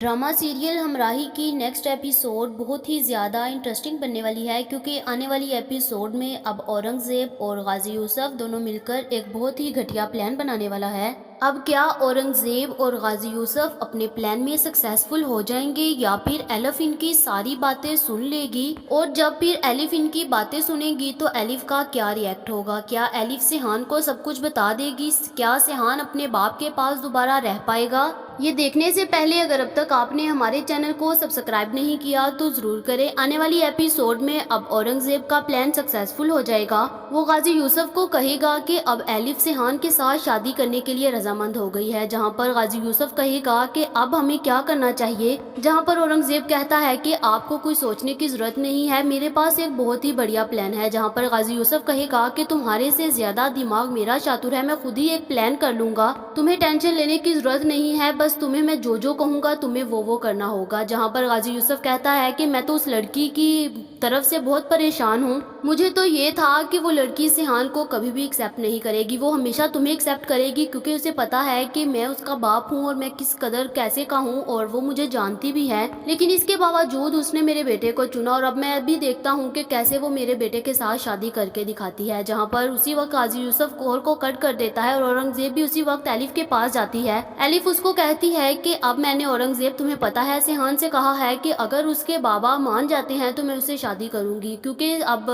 Drama serial हमराही की next episode बहुत ही ज़्यादा इंटरेस्टिंग बनने वाली है, क्योंकि आने वाली एपिसोड में अब औरंगज़ेब और गाजी यूसुफ दोनों मिलकर एक बहुत ही घटिया प्लान बनाने वाला है। अब क्या औरंगज़ेब और गाजी यूसुफ अपने प्लान में सक्सेसफुल हो जाएंगे, या फिर एलिफ इनकी सारी बातें सुन लेगी? और जब फिर एलिफ इनकी बातें सुनेगी तो एलिफ का क्या रिएक्ट होगा? क्या एलिफ सिहान को सब कुछ बता देगी? क्या सिहान अपने बाप के पास दोबारा रह पाएगा? ये देखने से पहले अगर अब तक आपने हमारे चैनल को सब्सक्राइब नहीं किया तो ज़रूर करें। आने वाली एपिसोड में अब औरंगज़ेब का प्लान सक्सेसफुल हो जाएगा। वो गाजी यूसुफ को कहेगा कि अब एलिफ सिहान के साथ शादी करने के लिए रजामंद हो गई है, जहां पर गाजी यूसुफ कहेगा कि अब हमें क्या करना चाहिए। जहां पर औरंगज़ेब कहता है कि आपको कोई सोचने की ज़रूरत नहीं है, मेरे पास एक बहुत ही बढ़िया प्लान है। जहां पर गाजी यूसुफ कहेगा कि तुम्हारे से ज़्यादा दिमाग मेरा चातुर है, मैं खुद ही एक प्लान कर लूँगा, तुम्हें टेंशन लेने की ज़रूरत नहीं है, बस तुम्हें मैं जो कहूँगा तुम्हें वो करना होगा। जहाँ पर गाजी यूसुफ कहता है कि मैं तो उस लड़की की तरफ से बहुत परेशान हूँ, मुझे तो ये था कि वो लड़की सिहान को कभी भी एक्सेप्ट नहीं करेगी, वो हमेशा तुम्हें एक्सेप्ट करेगी, क्योंकि उसे पता है कि मैं उसका बाप हूँ और मैं किस कदर कैसे का हूँ, और वो मुझे जानती भी है। लेकिन इसके बावजूद उसने मेरे बेटे को चुना, और अब मैं भी देखता हूँ कि कैसे वो मेरे बेटे के साथ शादी करके दिखाती है। जहाँ पर उसी वक्त गाजी यूसुफ कॉल को कट कर देता है और औरंगज़ेब भी उसी वक्त एलिफ के पास जाती है। एलिफ उसको कहती है कि अब मैंने औरंगज़ेब तुम्हें पता है सिहान से कहा है कि अगर उसके बाबा मान जाते हैं तो मैं उससे शादी करूंगी, क्योंकि अब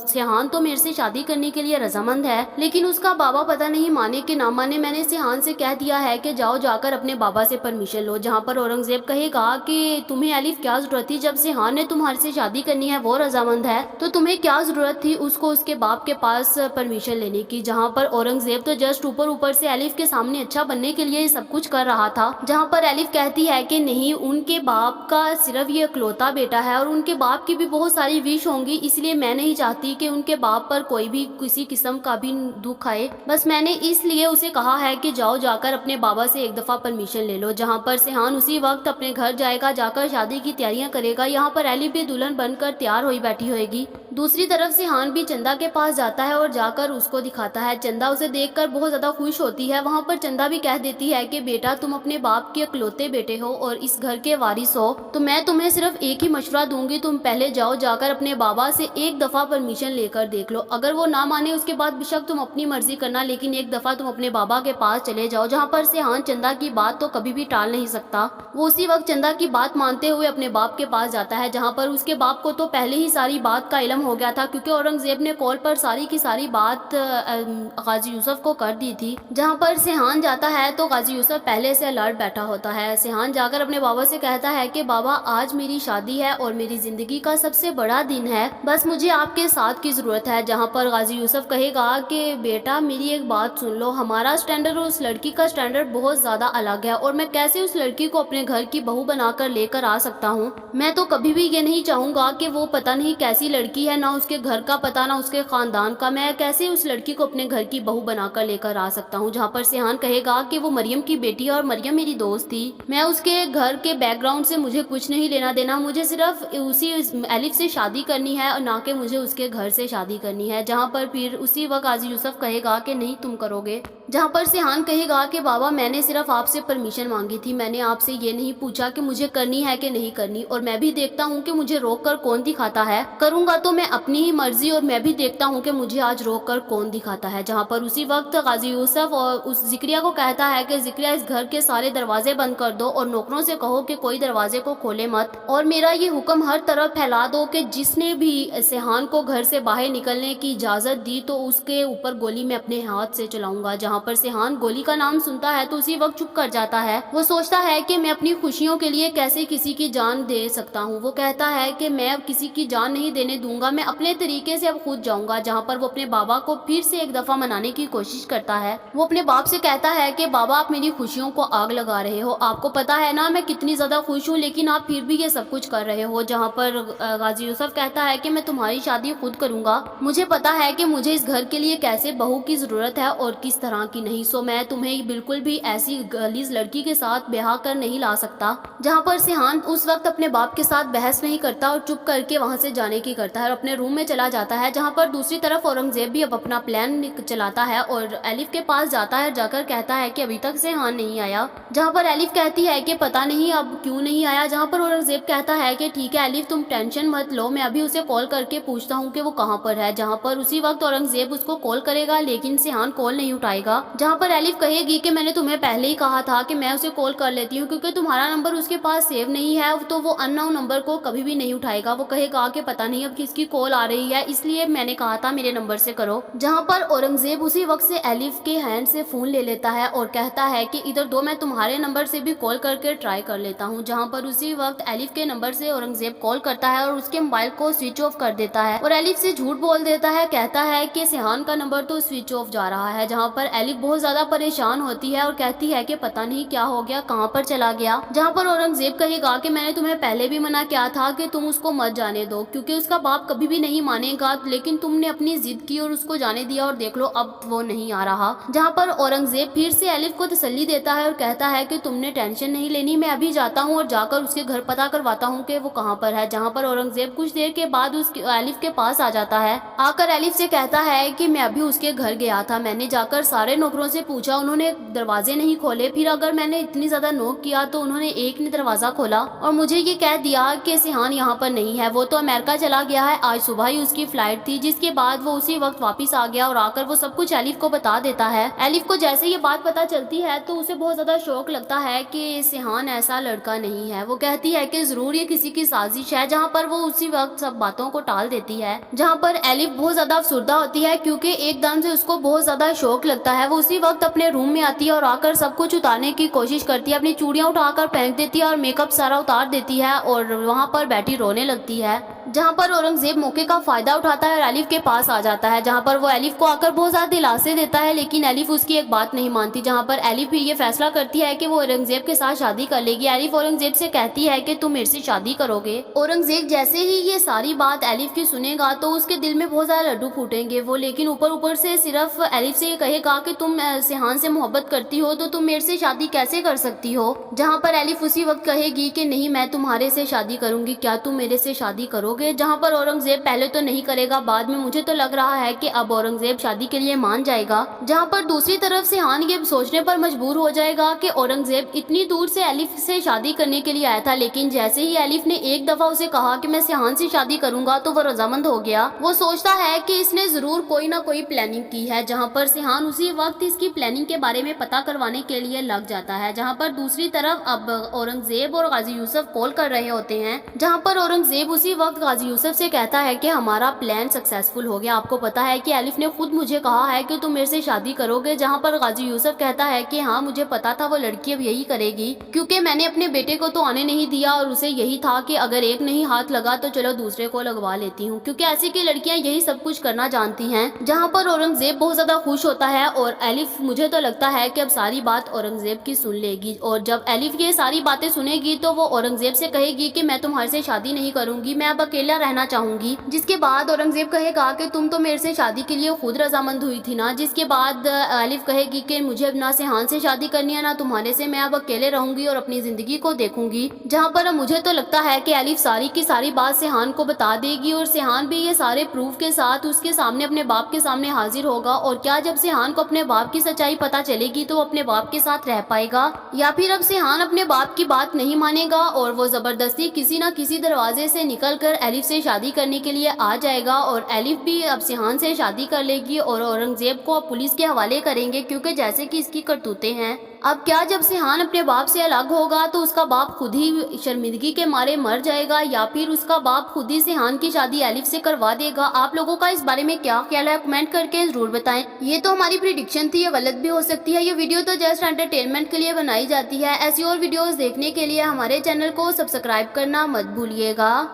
सिहान तो मेरे से शादी करने के लिए रजामंद है, लेकिन उसका बाबा पता नहीं माने कि ना माने। मैंने सिहान से कह दिया है कि जाओ जाकर अपने बाबा से परमिशन लो। जहाँ पर औरंगज़ेब कहेगा कि तुम्हें एलिफ क्या जरूरत थी, जब सिहान ने तुम्हारे से शादी करनी है, वो रजामंद है, तो तुम्हें क्या जरूरत थी उसको उसके बाप के पास परमिशन लेने की। जहाँ पर औरंगज़ेब तो जस्ट ऊपर से एलिफ के सामने अच्छा बनने के लिए सब कुछ कर रहा था। जहाँ पर एलिफ कहती है कि नहीं, उनके बाप का सिर्फ ये इकलौता बेटा है और उनके बाप की भी बहुत सारी विश होंगी, इसलिए मैं नहीं चाहती कि उनके बाप पर कोई भी किसी किस्म का भी दुख आए। बस मैंने इसलिए उसे कहा है कि जाओ जाकर अपने बाबा से एक दफ़ा परमिशन ले लो। जहाँ पर सिहान उसी वक्त अपने घर जाएगा, जाकर शादी की तैयारियां करेगा। यहाँ पर एलिफ भी दुल्हन बनकर तैयार हुई बैठी होगी। दूसरी तरफ सिहान भी चंदा के पास जाता है और जाकर उसको दिखाता है। चंदा उसे देखकर बहुत ज़्यादा खुश होती है। वहाँ पर चंदा भी कह देती है कि बेटा तुम अपने बाप के इकलौते बेटे हो और इस घर के वारिस हो, तो मैं तुम्हें सिर्फ एक ही मशवरा दूंगी, तुम पहले जाओ जाकर अपने बाबा से एक दफ़ा परमिशन लेकर देख लो। अगर वो ना माने उसके बाद बेशक तुम अपनी मर्जी करना, लेकिन एक दफ़ा तुम अपने बाबा के पास चले जाओ। जहाँ पर सिहान चंदा की बात तो कभी भी टाल नहीं सकता। वो उसी वक्त चंदा की बात मानते हुए अपने बाप के पास जाता है। जहाँ पर उसके बाप को तो पहले ही सारी बात का इल्म हो गया था, क्योंकि औरंगज़ेब ने कॉल पर सारी की सारी बात गाजी यूसुफ को कर दी थी। जहाँ पर सिहान जाता है तो गाजी यूसुफ पहले से अलर्ट बैठा होता है। सिहान जाकर अपने बाबा से कहता है कि बाबा आज मेरी शादी है और मेरी जिंदगी का सबसे बड़ा दिन है, बस मुझे आपके साथ की जरूरत है। जहाँ पर गाजी यूसुफ कहेगा कि बेटा मेरी एक बात सुन लो, हमारा स्टैंडर्ड और उस लड़की का स्टैंडर्ड बहुत ज्यादा अलग है, और मैं कैसे उस लड़की को अपने घर की बहू बनाकर लेकर आ सकता हूँ। मैं तो कभी भी ये नहीं चाहूंगा कि वो पता नहीं कैसी लड़की है, ना उसके घर का पता ना उसके खानदान का, मैं कैसे उस लड़की को अपने घर की बहू बनाकर लेकर आ सकता हूँ। जहाँ पर सिहान कहेगा कि वो मरियम की बेटी है और मरियम मेरी दोस्त थी, मैं उसके घर के बैकग्राउंड से मुझे कुछ नहीं लेना देना, मुझे सिर्फ उसी एलिफ से शादी करनी है और ना कि मुझे उसके घर से शादी करनी है। जहाँ पर फिर उसी वक्त गाजी यूसुफ कहेगा कि नहीं तुम करोगे। जहाँ पर सिहान कहेगा कि बाबा मैंने सिर्फ आपसे परमिशन मांगी थी, मैंने आपसे ये नहीं पूछा कि मुझे करनी है कि नहीं करनी, और मैं भी देखता हूँ कि मुझे रोक कर कौन दिखाता है, करूँगा तो मैं अपनी ही मर्जी, और मैं भी देखता हूँ कि मुझे आज रोक कर कौन दिखाता है। जहाँ पर उसी वक्त गाजी यूसुफ और उस जिक्रिया को कहता है कि जिक्रिया इस घर के सारे दरवाजे बंद कर दो और नौकरों से कहो कि कोई दरवाजे को खोले मत, और मेरा ये हुक्म हर तरफ फैला दो कि जिसने भी सिहान को घर से बाहर निकलने की इजाज़त दी तो उसके ऊपर गोली मैं अपने हाथ से चलाऊंगा। जहाँ पर सिहान गोली का नाम सुनता है तो उसी वक्त चुप कर जाता है। वो सोचता है कि मैं अपनी खुशियों के लिए कैसे किसी की जान दे सकता हूँ। वो कहता है कि मैं अब किसी की जान नहीं देने दूंगा, मैं अपने तरीके से अब खुद जाऊंगा। जहाँ पर वो अपने बाबा को फिर से एक दफ़ा मनाने की कोशिश करता है। वो अपने बाप से कहता है कि बाबा आप मेरी खुशियों को आग लगा रहे हो, आपको पता है ना मैं कितनी ज़्यादा खुश हूँ, लेकिन आप फिर भी ये सब कुछ कर रहे हो। जहाँ पर गाजी यूसुफ कहता है कि मैं तुम्हारी शादी खुद करूँगा, मुझे पता है कि मुझे इस घर के लिए कैसे बहू की ज़रूरत है और किस तरह की नहीं, सो मैं तुम्हें बिल्कुल भी ऐसी गलीज लड़की के साथ ब्याह कर नहीं ला सकता। जहाँ पर सिहान उस वक्त अपने बाप के साथ बहस नहीं करता और चुप करके वहाँ से जाने की करता है और اپنے روم میں چلا جاتا ہے، جہاں پر دوسری طرف اورنگزیب بھی اب اپنا پلان چلاتا ہے اور ایلف کے پاس جاتا ہے، جا کر کہتا ہے کہ ابھی تک سیحان نہیں آیا، جہاں پر ایلف کہتی ہے کہ پتہ نہیں اب کیوں نہیں آیا، جہاں پر اورنگزیب کہتا ہے کہ ٹھیک ہے ایلف تم ٹینشن مت لو، میں ابھی اسے کال کر کے پوچھتا ہوں کہ وہ کہاں پر ہے، جہاں پر اسی وقت اورنگزیب اس کو کال کرے گا لیکن سیحان کال نہیں اٹھائے گا، جہاں پر ایلف کہے گی کہ میں نے تمہیں پہلے ہی کہا تھا کہ میں اسے کال کر لیتی ہوں کیونکہ تمہارا نمبر اس کے پاس سیو نہیں ہے تو وہ ان نون نمبر کو کبھی بھی نہیں اٹھائے گا، وہ کہے گا کہ پتہ نہیں اب کس کی کال آ رہی ہے، اس لیے میں نے کہا تھا میرے نمبر سے کرو، جہاں پر اورنگزیب اسی وقت سے ایلف کے ہینڈ سے فون لے لیتا ہے اور کہتا ہے کہ ادھر دو میں تمہارے نمبر سے بھی کال کر کے ٹرائی کر لیتا ہوں، جہاں پر اسی وقت ایلف کے نمبر سے اورنگزیب کال کرتا ہے اور اس کے موبائل کو سوئچ آف کر دیتا ہے اور ایلف سے جھوٹ بول دیتا ہے، کہتا ہے کہ سیحان کا نمبر تو سوئچ آف جا رہا ہے، جہاں پر ایلف بہت زیادہ پریشان ہوتی ہے اور کہتی ہے کہ پتہ نہیں کیا ہو گیا، کہاں پر چلا گیا، جہاں پر اورنگزیب کہے گا کہ میں نے تمہیں پہلے بھی منع کیا تھا کہ تم اس کو مت جانے دو کیونکہ اس کا باپ کبھی بھی نہیں مانے گا، لیکن تم نے اپنی ضد کی اور اس کو جانے دیا اور دیکھ لو اب وہ نہیں آ رہا، جہاں پر اورنگزیب پھر سے ایلف کو تسلی دیتا ہے اور کہتا ہے کہ تم نے ٹینشن نہیں لینی، میں ابھی جاتا ہوں اور جا کر اس کے گھر پتہ کرواتا ہوں کہ وہ کہاں پر ہے، جہاں پر اورنگزیب کچھ دیر کے بعد ایلف کے پاس آ جاتا ہے، آ کر ایلف سے کہتا ہے کہ میں ابھی اس کے گھر گیا تھا، میں نے جا کر سارے نوکروں سے پوچھا، انہوں نے دروازے نہیں کھولے، پھر اگر میں نے اتنی زیادہ نوک کیا تو انہوں نے ایک نے دروازہ کھولا اور مجھے یہ کہہ دیا کہ سیحان یہاں پر نہیں ہے، وہ تو امریکہ چلا گیا ہے، آج صبح ہی اس کی فلائٹ تھی، جس کے بعد وہ اسی وقت واپس آ گیا اور آ کر وہ سب کچھ ایلف کو بتا دیتا ہے، ایلف کو جیسے یہ بات پتہ چلتی ہے تو اسے بہت زیادہ شوق لگتا ہے کہ سیحان ایسا لڑکا نہیں ہے، وہ کہتی ہے کہ ضرور یہ کسی کی سازش ہے، جہاں پر وہ اسی وقت سب باتوں کو ٹال دیتی ہے، جہاں پر ایلف بہت زیادہ افسردہ ہوتی ہے کیونکہ ایک دم سے اس کو بہت زیادہ شوق لگتا ہے، وہ اسی وقت اپنے روم میں آتی ہے اور آ کر سب کچھ اتارنے کی کوشش کرتی ہے، اپنی چوڑیاں اٹھا کر پھینک دیتی ہے اور میک اپ سارا اتار دیتی ہے اور وہاں پر بیٹھی رونے لگتی ہے، جہاں پر اورنگزیب موقع کا فائدہ اٹھاتا ہے اور ایلف کے پاس آ جاتا ہے، جہاں پر وہ ایلف کو آ کر بہت زیادہ دلاسے دیتا ہے لیکن ایلف اس کی ایک بات نہیں مانتی، جہاں پر ایلف پھر یہ فیصلہ کرتی ہے کہ وہ اورنگزیب کے ساتھ شادی کر لے گی، ایلف اورنگزیب سے کہتی ہے کہ تم میرے سے شادی کرو گے، اورنگزیب جیسے ہی یہ ساری بات ایلف کی سنے گا تو اس کے دل میں بہت زیادہ لڈو پھوٹیں گے، وہ لیکن اوپر سے صرف ایلف سے یہ کہے گا کہ تم سیحان سے محبت کرتی ہو تو تم میرے سے شادی کیسے کر سکتی ہو، جہاں پر ایلف اسی وقت کہے گی کہ نہیں میں تمہارے سے شادی کروں گی، کیا تم میرے سے شادی کرو گے، جہاں پر اورنگزیب پہلے تو نہیں کرے گا، بعد میں مجھے تو لگ رہا ہے کہ اب اورنگزیب شادی کے لیے مان جائے گا، جہاں پر دوسری طرف سیحان یہ سوچنے پر مجبور ہو جائے گا کہ اورنگزیب اتنی دور سے ایلف سے شادی کرنے کے لیے آیا تھا، لیکن جیسے ہی ایلف نے ایک دفعہ اسے کہا کہ میں سیحان سے شادی کروں گا تو وہ رضامند ہو گیا، وہ سوچتا ہے کہ اس نے ضرور کوئی نہ کوئی پلاننگ کی ہے، جہاں پر سیحان اسی وقت اس کی پلاننگ کے بارے میں پتہ کروانے کے لیے لگ جاتا ہے، جہاں پر دوسری طرف اب اورنگزیب اور غازی یوسف کال کر رہے ہوتے ہیں، جہاں پر اورنگزیب اسی وقت غازی یوسف سے کہتا ہے کہ ہمارا پلان سکسیسفل ہو گیا، آپ کو پتا ہے کہ ایلف نے خود مجھے کہا ہے کہ تم میرے سے شادی کرو گے، جہاں پر غازی یوسف کہتا ہے کہ ہاں مجھے پتا تھا وہ لڑکی اب یہی کرے گی کیونکہ میں نے اپنے بیٹے کو تو آنے نہیں دیا اور اسے یہی تھا کہ اگر ایک نہیں ہاتھ لگا تو چلو دوسرے کو لگوا لیتی ہوں کیونکہ ایسی کی لڑکیاں یہی سب کچھ کرنا جانتی ہیں، جہاں پر اورنگزیب بہت زیادہ خوش ہوتا ہے اور ایلف مجھے تو لگتا ہے کہ اب ساری بات اورنگزیب کی سن لے گی اور جب ایلف یہ ساری باتیں سنے گی تو وہ اورنگزیب سے کہے گی کہ میں تمہارے سے شادی نہیں کروں گی، میں اب اکیلا رہنا چاہوں گی، جس کے بعد اورنگزیب کہے گا کہ تم تو میرے سے شادی کے لیے خود رضامند ہوئی تھی نا، جس کے بعد ایلف کہے گی کہ مجھے اب نہ سیحان سے شادی کرنی ہے نہ تمہارے سے، میں اب اکیلے رہوں گی اور اپنی زندگی کو دیکھوں گی، جہاں پر اب مجھے تو لگتا ہے کہ ایلف ساری کی ساری بات سیحان کو بتا دے گی اور سیحان بھی یہ سارے پروف کے ساتھ اس کے سامنے اپنے باپ کے سامنے حاضر ہوگا، اور کیا جب سیحان کو اپنے باپ کی سچائی پتہ چلے گی تو وہ اپنے باپ کے ساتھ رہ پائے گا یا پھر اب سیحان اپنے باپ کی بات نہیں مانے گا اور وہ زبردستی کسی نہ کسی دروازے سے نکل کر ایلف سے شادی کرنے کے لیے آ جائے گا اور ایلف بھی اب سیحان سے شادی کر لے گی اور اورنگزیب کو اب پولیس کے حوالے کریں گے کیونکہ جیسے کہ اس کی کرتوتیں ہیں، اب کیا جب سیحان اپنے باپ سے الگ ہوگا تو اس کا باپ خود ہی شرمندگی کے مارے مر جائے گا یا پھر اس کا باپ خود ہی سیحان کی شادی ایلف سے کروا دے گا، آپ لوگوں کا اس بارے میں کیا خیال ہے کمنٹ کر کے ضرور بتائیں، یہ تو ہماری پریڈکشن تھی، یہ غلط بھی ہو سکتی ہے، یہ ویڈیو تو جسٹ انٹرٹینمنٹ کے لیے بنائی جاتی ہے، ایسی اور ویڈیوز دیکھنے کے لیے ہمارے چینل کو سبسکرائب کرنا مت بھولیے گا۔